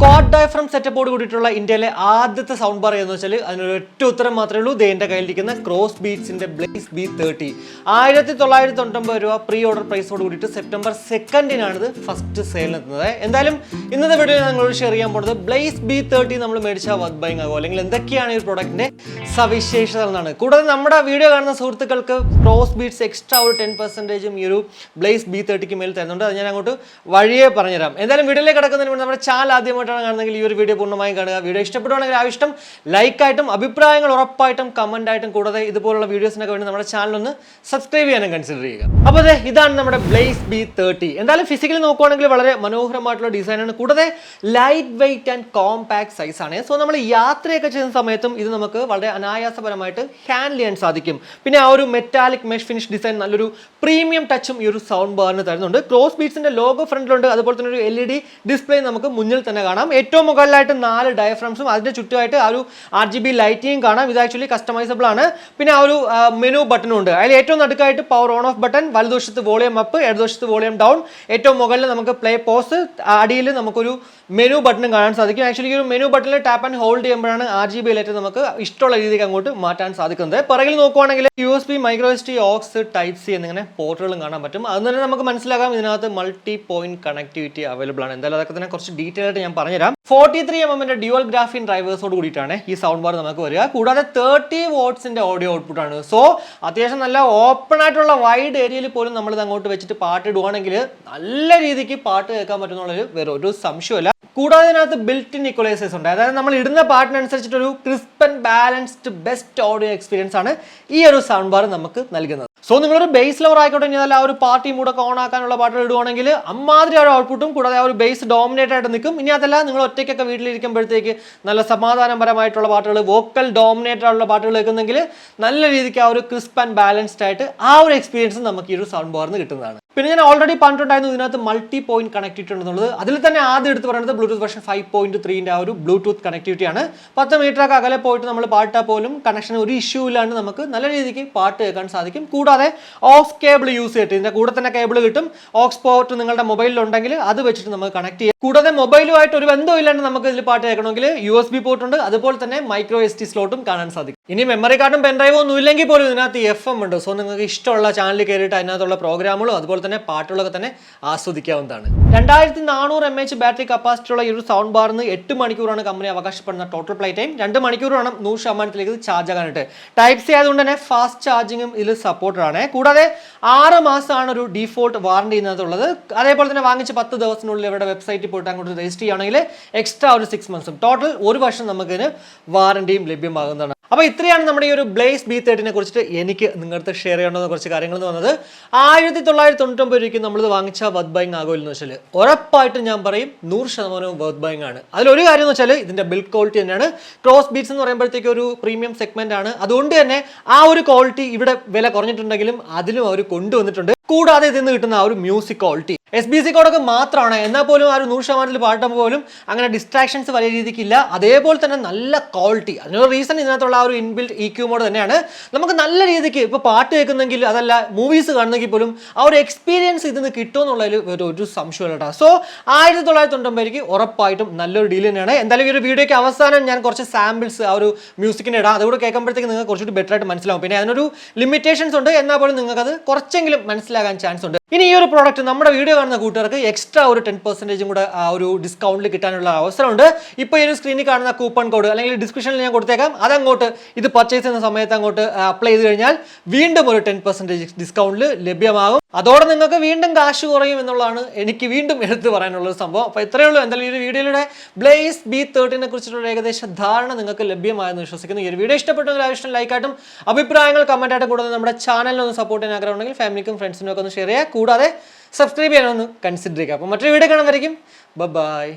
Quad diaphragm സെറ്റപ്പോട് കൂടിയിട്ടുള്ള ഇന്ത്യയിലെ ആദ്യത്തെ സൗണ്ട് ബാർ എന്ന് വെച്ചാൽ അതിനൊരു ഒറ്റ ഉത്തരം മാത്രമേ ഉള്ളൂ. ദേ എൻ്റെ കയ്യിലിരിക്കുന്ന ക്രോസ് ബീറ്റ്സിന്റെ ബ്ലേസ് B30 $1999 പ്രീ ഓർഡർ പ്രൈസോട് കൂടിയിട്ട് സെപ്റ്റംബർ 2 ഇത് ഫസ്റ്റ് സെയിലിനെത്തുന്നത്. എന്തായാലും ഇന്നത്തെ വീഡിയോ ഞങ്ങളോട് ഷെയർ ചെയ്യാൻ പോകുന്നത് ബ്ലേസ് B30 നമ്മൾ മേടിച്ചാൽ വർത്ത് ബൈങ് ആകുമോ, അല്ലെങ്കിൽ എന്തൊക്കെയാണ് ഈ ഒരു പ്രൊഡക്റ്റിന്റെ സവിശേഷതകൾ എന്നാണ്. കൂടാതെ നമ്മുടെ വീഡിയോ കാണുന്ന സുഹൃത്തുക്കൾക്ക് ക്രോസ് ബീറ്റ്സ് എക്സ്ട്രാ ഒരു 10% ഈ ഒരു ബ്ലേസ് B30 മേൽ തരുന്നുണ്ട്. അത് ഞാൻ അങ്ങോട്ട് വഴിയെ പറഞ്ഞുതരാം. എന്തായാലും വീഡിയോയിലേക്ക് കിടക്കുന്നതിന് മുന്നേ നമ്മുടെ ചാനൽ ആദ്യമായിട്ടാണ് കാണുന്നതെങ്കിൽ ഈ ഒരു വീഡിയോ പൂർണ്ണമായും കാണുക. വീഡിയോ ഇഷ്ടപ്പെടുവാണെങ്കിൽ ആ ഇഷ്ടം ലൈക്കായിട്ടും അഭിപ്രായങ്ങൾ ഉറപ്പായിട്ടും കമന്റ് ആയിട്ടും, കൂടാതെ ഇതുപോലുള്ള വീഡിയോസിനൊക്കെ വേണ്ടി നമ്മുടെ ചാനൽ ഒന്ന് സബ്സ്ക്രൈബ് ചെയ്യാനും കൺസിഡർ ചെയ്യുക. അപ്പോൾ ഇതാണ് നമ്മുടെ ബ്ലേസ് B30. എന്തായാലും ഫിസിക്കലി നോക്കുവാണെങ്കിൽ വളരെ മനോഹരമായിട്ടുള്ള ഡിസൈനാണ്. കൂടാതെ light weight and compact size ആണ്. സോ നമ്മൾ യാത്രയൊക്കെ ചെയ്യുന്ന സമയത്തും ഇത് നമുക്ക് വളരെ അനായാസപരമായിട്ട് ഹാൻഡിൽ ചെയ്യാൻ സാധിക്കും. പിന്നെ ആ ഒരു മെറ്റാലിക് മെഷ് ഫിനിഷ് ഡിസൈൻ നല്ലൊരു പ്രീമിയം ടച്ചും ഈ ഒരു സൗണ്ട് ബാറിന് തരുന്നുണ്ട്. ക്രോസ് ബീറ്റ്സിന്റെ ലോഗോ ഫ്രണ്ടിലുണ്ട്. അതുപോലെ തന്നെ ഒരു LED ഡിസ്പ്ലേ നമുക്ക് മുന്നിൽ തന്നെ കാണാം. ഏറ്റവും മുകളിലായിട്ട് 4 ഡയഫ്രംസും അതിന്റെ ചുറ്റുമായിട്ട് ആ ഒരു RGB ലൈറ്റിംഗ് കാണാം. ഇത് ആക്ച്വലി കസ്റ്റമൈസബിൾ ആണ്. പിന്നെ ആ ഒരു മെനു ബട്ടണും ഉണ്ട്. അതിൽ ഏറ്റവും നടുക്കായിട്ട് പവർ ഓൺ ഓഫ് ബട്ടൺ, വലതുവശത്ത് വോളിയം അപ്പ്, ഇടതുവശത്ത് വോളിയം ഡൗൺ, ഏറ്റവും മുകളിൽ നമുക്ക് പ്ലേ പോസ്, അടിയിൽ നമുക്കൊരു മെനു ബട്ടണും കാണാൻ സാധിക്കും. ആക്ച്വലി ഈ ഒരു മെനു ബട്ടണിൽ ടാപ്പ് ആൻഡ് ഹോൾഡ് ചെയ്യുമ്പോഴാണ് RGB ലൈറ്റ് നമുക്ക് ഇഷ്ടമുള്ള രീതിക്ക് അങ്ങോട്ട് മാറ്റാൻ സാധിക്കുന്നത്. പിറകിൽ നോക്കുവാണെങ്കിൽ USB, micro SD, aux, type C എന്നിങ്ങനെ പോർട്ടുകളും കാണാൻ പറ്റും. അത് തന്നെ നമുക്ക് മനസ്സിലാക്കാം ഇതിനകത്ത് മൾട്ടി പോയിന്റ് കണക്ടിവിറ്റി അവൈലബിൾ ആണ്. എന്തായാലും അതൊക്കെ തന്നെ കുറച്ച് ഡീറ്റെയിൽ ആയിട്ട് ഞാൻ പറഞ്ഞുതരാം. 43mm ഡ്യുവൽ ഗ്രാഫിൻ ഡ്രൈവേഴ്സോട് കൂടിയിട്ടാണ് ഈ സൗണ്ട് ബാർ നമുക്ക് വരിക. കൂടാതെ 30 വാട്ട്സിന്റെ ഓഡിയോ ഔട്ട്പുട്ട് ആണ്. സോ അത്യാവശ്യം നല്ല ഓപ്പൺ ആയിട്ടുള്ള വൈഡ് ഏരിയയിൽ പോലും നമ്മൾ ഇത് അങ്ങോട്ട് വെച്ചിട്ട് പാട്ട് ഇടുവാണെങ്കിൽ നല്ല രീതിക്ക് പാട്ട് കേൾക്കാൻ പറ്റുന്നുള്ളൊരു വേറെ ഒരു സംശയമല്ല. കൂടാതെ ഇതിനകത്ത് ബിൽറ്റ് ഇൻ ഇക്വലൈസേഴ്സ് ഉണ്ട്. അതായത് നമ്മൾ ഇടുന്ന പാട്ടിനനുസരിച്ചിട്ട് ഒരു crisp and balanced best audio experience ആണ് ഈ ഒരു സൗണ്ട് ബാർ നമുക്ക് നൽകുന്നത്. സോ നിങ്ങളൊരു ബേസ് ലവർ ആയിക്കോട്ടെ, ഇനി ആ ഒരു പാർട്ടി മൂടൊക്കെ ഓൺ ആക്കാനുള്ള പാട്ടുകൾ ഇടുവാണെങ്കിൽ അമ്മാതിരി ഒരു ഔട്ട്പുട്ടും, കൂടാതെ ആ ഒരു ബേസ് ഡോമിനേറ്റ് ആയിട്ട് നിൽക്കും. ഇനി അതല്ല നിങ്ങൾ ഒറ്റയ്ക്കൊക്കെ വീട്ടിലിരിക്കുമ്പോഴത്തേക്ക് നല്ല സമാധാനപരമായിട്ടുള്ള പാട്ടുകൾ, വോക്കൽ ഡോമിനേറ്റ് ആയിട്ടുള്ള പാട്ടുകൾ കേൾക്കുന്നെങ്കിൽ നല്ല രീതിക്ക് ആ ഒരു ക്രിസ്പ് ആൻഡ് ബാലൻസ്ഡ് ആയിട്ട് ആ ഒരു എക്സ്പീരിയൻസ് നമുക്ക് ഈ ഒരു സൗണ്ട് ബാറിന് കിട്ടുന്നതാണ്. പിന്നെ ഞാൻ ഓൾറെഡി പറഞ്ഞിട്ടുണ്ടായിരുന്നു ഇതിനകത്ത് മൾട്ടി പോയിന്റ് കണക്ടിവിറ്റി ഉണ്ടെന്നുള്ളത്. അതിൽ തന്നെ ആദ്യം എടുത്ത് പറയുന്നത് ബ്ലൂടൂത്ത് വെർഷൻ 5.3 ആ ഒരു ബ്ലൂടൂത്ത് കണക്ടിവിറ്റി ആണ്. 10 മീറ്ററൊക്കെ അകലെ പോയിട്ട് നമ്മൾ പാട്ടാൽ പോലും കണക്ഷൻ ഒരു ഇഷ്യൂ ഇല്ലാണ്ട് നമുക്ക് നല്ല രീതിക്ക് പാട്ട് കേൾക്കാൻ സാധിക്കും. കൂടാതെ ഓക്സ് കേബിൾ യൂസ് ചെയ്തിട്ട് ഇതിന്റെ കൂടെ തന്നെ കേബിൾ കിട്ടും. ഓക്സ് പോർട്ട് നിങ്ങളുടെ മൊബൈലിൽ ഉണ്ടെങ്കിൽ അത് വെച്ചിട്ട് നമുക്ക് കണക്ട് ചെയ്യാം. കൂടാതെ മൊബൈലുമായിട്ട് ഒരു ബന്ധമില്ലാണ്ട് നമുക്ക് ഇതിൽ പാട്ട് കേൾക്കണമെങ്കിൽ USB പോർട്ട് ഉണ്ട്. അതുപോലെ തന്നെ മൈക്രോ SD സ്ലോട്ടും കാണാൻ സാധിക്കും. ഇനി മെമ്മറി കാർഡും പെൻഡ്രൈവും ഒന്നും ഇല്ലെങ്കിൽ പോലും ഇതിനകത്ത് FM ഉണ്ട്. സോ നിങ്ങൾക്ക് ഇഷ്ടമുള്ള ചാനലിൽ കയറിയിട്ട് അതിനകത്തുള്ള പ്രോഗ്രാമുകളും അതുപോലെ തന്നെ പാട്ടുകളൊക്കെ തന്നെ ആസ്വദിക്കാവുന്നതാണ്. 2400 mAh ബാറ്ററി കപ്പാസിറ്റി ഉള്ള ഈ ഒരു സൗണ്ട് ബാറിന് 8 മണിക്കൂറാണ് കമ്പനി അവകാശപ്പെടുന്ന ടോട്ടൽ പ്ലേ ടൈം. 2 മണിക്കൂർ വേണം 100% ചാർജ് ആകാനായിട്ട്. ടൈപ്പ് C ആയതുകൊണ്ട് തന്നെ ഫാസ്റ്റ് ചാർജിങ്ങും ഇതിൽ സപ്പോർട്ടഡ് ആണ്. കൂടാതെ 6 മാസമാണ് ഒരു ഡീഫോൾട്ട് വാറണ്ടി ഇതിനകത്തുള്ളത്. അതേപോലെ തന്നെ വാങ്ങിച്ച് 10 ദിവസത്തിനുള്ളിൽ ഇവരുടെ വെബ്സൈറ്റിൽ പോയിട്ട് അങ്ങോട്ട് രജിസ്റ്റർ ചെയ്യുകയാണെങ്കിൽ എക്സ്ട്രാ ഒരു 6 മന്ത്സും ടോട്ടൽ 1 വർഷം നമുക്കിതിന് വാറണ്ടിയും ലഭ്യമാകുന്നതാണ്. അപ്പോൾ ഇത്രയാണ് നമ്മുടെ ഈ ഒരു ബ്ലേസ് B30 കുറിച്ചിട്ട് എനിക്ക് നിങ്ങളുടെ ഷെയർ ചെയ്യേണ്ടുന്ന കുറച്ച് കാര്യങ്ങൾ എന്ന് വന്നത്. 1999 രൂപയ്ക്ക് നമ്മളിത് വാങ്ങിച്ചാൽ വർത്ത് ബൈങ് ആകുമല്ലോ എന്ന് വെച്ചാൽ ഉറപ്പായിട്ടും ഞാൻ പറയും 100% വർത്ത് ബൈങ് ആണ്. അതിലൊരു കാര്യം എന്ന് വെച്ചാൽ ഇതിന്റെ ബിൽഡ് ക്വാളിറ്റി തന്നെയാണ്. ക്രോസ് ബീറ്റ്സ് എന്ന് പറയുമ്പോഴത്തേക്ക് ഒരു പ്രീമിയം സെഗ്മെന്റ് ആണ്. അതുകൊണ്ട് തന്നെ ആ ഒരു ക്വാളിറ്റി ഇവിടെ വില കുറഞ്ഞിട്ടുണ്ടെങ്കിലും അതിലും അവർ കൊണ്ടുവന്നിട്ടുണ്ട്. കൂടാതെ ഇതിൽ നിന്ന് കിട്ടുന്ന ആ ഒരു മ്യൂസിക് ക്വാളിറ്റി SBC കോഡൊക്കെ മാത്രമാണ്. എന്നാൽ പോലും ആ ഒരു 100% പാട്ടുമ്പോൾ പോലും അങ്ങനെ ഡിസ്ട്രാക്ഷൻസ് വലിയ രീതിക്കില്ല. അതേപോലെ തന്നെ നല്ല ക്വാളിറ്റി. അതിനൊരു റീസൺ ഇതിനകത്തുള്ള ആ ഒരു ഇൻബിൽറ്റ് EQ മോഡ് തന്നെയാണ്. നമുക്ക് നല്ല രീതിക്ക് ഇപ്പോൾ പാട്ട് കേൾക്കുന്നെങ്കിൽ അതല്ല മൂവീസ് കാണുന്നെങ്കിൽ പോലും ആ ഒരു എക്സ്പീരിയൻസ് ഇതിന് കിട്ടുമെന്നുള്ളതിൽ ഒരു സംശയമില്ല കേട്ടോ. സോ 1999 ഉറപ്പായിട്ടും നല്ലൊരു ഡീൽ തന്നെയാണ്. എന്തായാലും ഈ ഒരു വീഡിയോയ്ക്ക് അവസാനം ഞാൻ കുറച്ച് സാമ്പിൾസ് ആ ഒരു മ്യൂസിക്കിന് ഇടാം. അതുകൂടെ കേൾക്കുമ്പോഴത്തേക്ക് നിങ്ങൾക്ക് കുറച്ചുകൂടി ബെറ്റർ ആയിട്ട് മനസ്സിലാവും. പിന്നെ അതിനൊരു ലിമിറ്റേഷൻസ് ഉണ്ട്, എന്നാൽ പോലും നിങ്ങൾക്കത് കുറച്ചെങ്കിലും മനസ്സിലാകാൻ ചാൻസ് ഉണ്ട്. ഇനി ഈ ഒരു പ്രോഡക്റ്റ് നമ്മുടെ വീഡിയോ കാണുന്ന കൂട്ടുകാർക്ക് എക്സ്ട്രാ ഒരു 10% കൂടെ ആ ഒരു ഡിസ്കൗണ്ടിൽ കിട്ടാനുള്ള അവസരമുണ്ട്. ഇപ്പോൾ ഈ ഒരു സ്ക്രീനിൽ കാണുന്ന കൂപ്പൺ കോഡ് അല്ലെങ്കിൽ ഡിസ്ക്രിപ്ഷനിൽ ഞാൻ കൊടുത്തേക്കാം. അതങ്ങോട്ട് ഇത് പർച്ചേസ് ചെയ്യുന്ന സമയത്ത് അങ്ങോട്ട് അപ്ലൈ ചെയ്ത് കഴിഞ്ഞാൽ വീണ്ടും ഒരു 10% ഡിസ്കൗണ്ടിൽ ലഭ്യമാകും. അതോടെ നിങ്ങൾക്ക് വീണ്ടും കാശ് കുറയും എന്നുള്ളതാണ് എനിക്ക് വീണ്ടും എടുത്ത് പറയാനുള്ള ഒരു സംഭവം. അപ്പോൾ ഇത്രയേ ഉള്ളൂ. എന്തായാലും ഈ ഒരു വീഡിയോയിലൂടെ ബ്ലേസ് B30 കുറിച്ചിട്ടുള്ള ഏകദേശ ധാരണ നിങ്ങൾക്ക് ലഭ്യമായെന്ന് വിശ്വസിക്കുന്നു. ഈ ഒരു വീഡിയോ ഇഷ്ടപ്പെട്ടെങ്കിൽ ആവശ്യം ലൈക്കായിട്ടും അഭിപ്രായങ്ങൾ കമൻറ്റായിട്ടും കൂടാതെ നമ്മുടെ ചാനലിൽ ഒന്ന് സപ്പോർട്ട് ചെയ്യാൻ ആഗ്രഹമുണ്ടെങ്കിൽ ഫാമിലിക്കും ഫ്രണ്ട്സിനും ഒക്കെ ഒന്ന് ഷെയർ ചെയ്യുക. കൂടാതെ സബ്സ്ക്രൈബ് ചെയ്യാനൊന്ന് കൺസിഡർ ചെയ്യുക. അപ്പോൾ മറ്റൊരു വീഡിയോ കാണുന്നതായിരിക്കും. ബൈ.